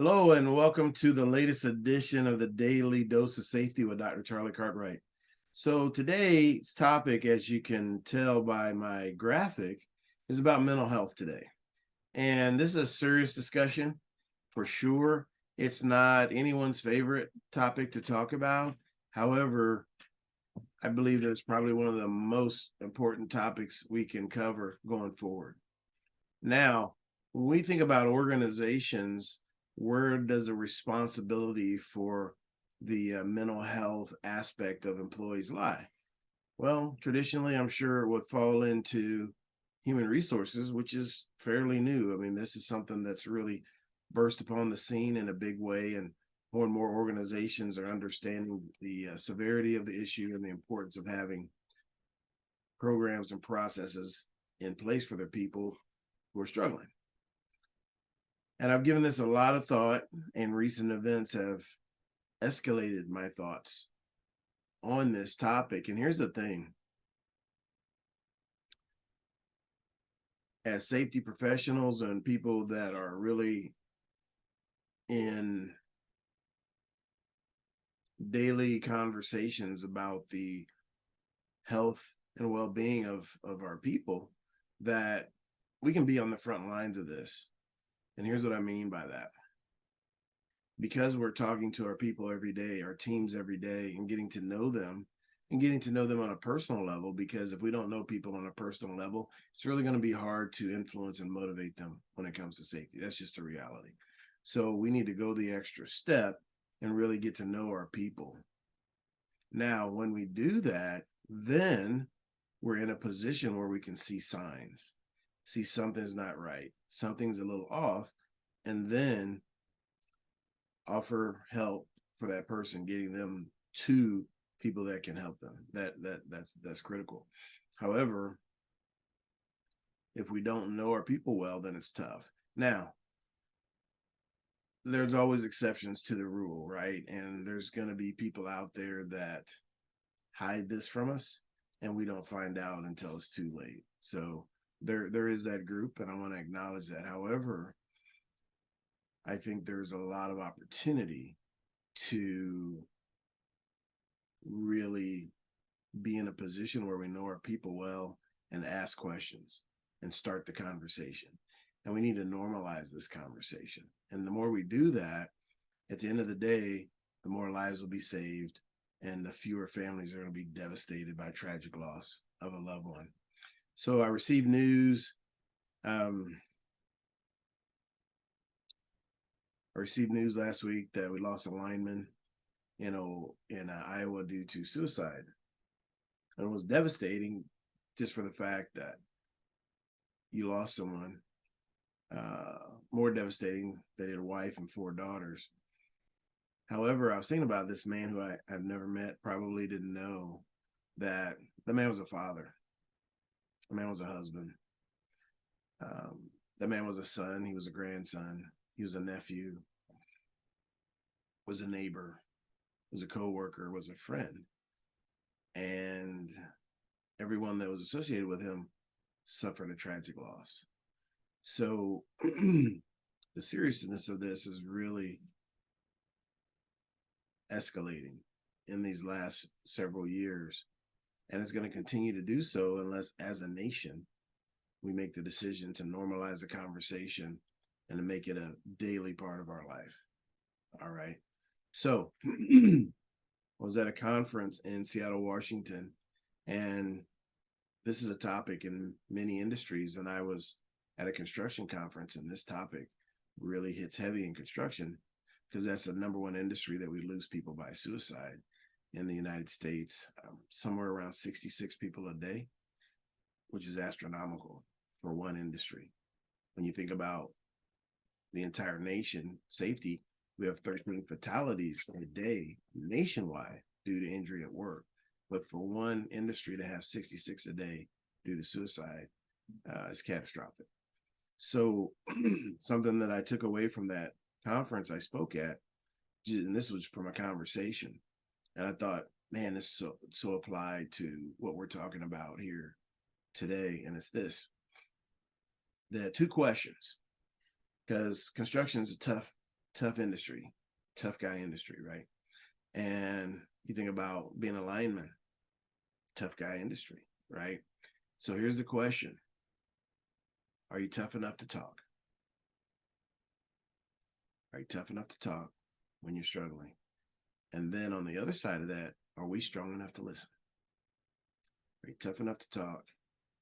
Hello and welcome to the latest edition of the Daily Dose of Safety with Dr. Charlie Cartwright. So today's topic, as you can tell by my graphic, is about mental health today. And this is a serious discussion for sure. It's not anyone's favorite topic to talk about. However, I believe that it's probably one of the most important topics we can cover going forward. Now, when we think about organizations, where does the responsibility for the mental health aspect of employees lie? Well, traditionally, I'm sure it would fall into human resources, which is fairly new. I mean, this is something that's really burst upon the scene in a big way, and more organizations are understanding the severity of the issue and the importance of having programs and processes in place for their people who are struggling. And I've given this a lot of thought, and recent events have escalated my thoughts on this topic. And here's the thing: as safety professionals and people that are really in daily conversations about the health and well-being of our people, that we can be on the front lines of this. And here's what I mean by that: because we're talking to our people every day, our teams every day, and getting to know them on a personal level. Because if we don't know people on a personal level, it's really going to be hard to influence and motivate them when it comes to safety. That's just a reality. So we need to go the extra step and really get to know our people. Now, when we do that, then we're in a position where we can see signs, see something's not right, something's a little off, and then offer help for that person, getting them to people that can help them. That's critical. However, if we don't know our people well, then it's tough. Now, there's always exceptions to the rule, right? And there's going to be people out there that hide this from us, and we don't find out until it's too late. So there is that group, and I want to acknowledge that. However, I think there's a lot of opportunity to really be in a position where we know our people well and ask questions and start the conversation. And we need to normalize this conversation. And the more we do that, at the end of the day, the more lives will be saved and the fewer families are going to be devastated by tragic loss of a loved one. So I received news. I received news last week that we lost a lineman, in Iowa due to suicide. And it was devastating just for the fact that you lost someone. More devastating that he had a wife and 4 daughters. However, I was thinking about this man who I've never met, probably didn't know that the man was a father. The man was a husband. The man was a son. He was a grandson. He was a nephew. Was a neighbor. Was a coworker. Was a friend. And everyone that was associated with him suffered a tragic loss. So the seriousness of this is really escalating in these last several years, and it's going to continue to do so unless, as a nation, we make the decision to normalize the conversation and to make it a daily part of our life. All right. So I was at a conference in Seattle, Washington, and this is a topic in many industries. And I was at a construction conference, and this topic really hits heavy in construction because that's the number one industry that we lose people by suicide in the United States, somewhere around 66 people a day, which is astronomical for one industry. When you think about the entire nation, safety, we have 13 fatalities a day nationwide due to injury at work. But for one industry to have 66 a day due to suicide is catastrophic. So something that I took away from that conference I spoke at, and this was from a conversation, and I thought, man, this is so applied to what we're talking about here today. And it's this: there are two questions, because construction is a tough industry, tough guy industry, right? And you think about being a lineman, tough guy industry, right? So here's the question. Are you tough enough to talk? Are you tough enough to talk when you're struggling? And then on the other side of that, are we strong enough to listen? Are you tough enough to talk?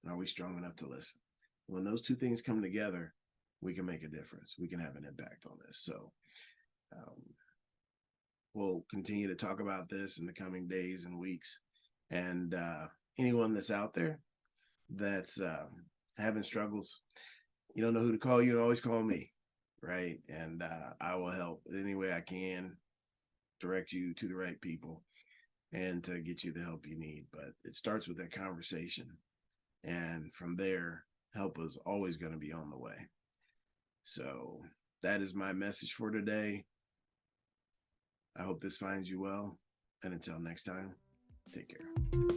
And are we strong enough to listen? When those two things come together, we can make a difference. We can have an impact on this. So we'll continue to talk about this in the coming days and weeks. And anyone that's out there that's having struggles, you don't know who to call, you can always call me, right? And I will help any way I can, direct you to the right people and to get you the help you need. But it starts with that conversation. And from there, help is always going to be on the way. So that is my message for today. I hope this finds you well. And until next time, take care.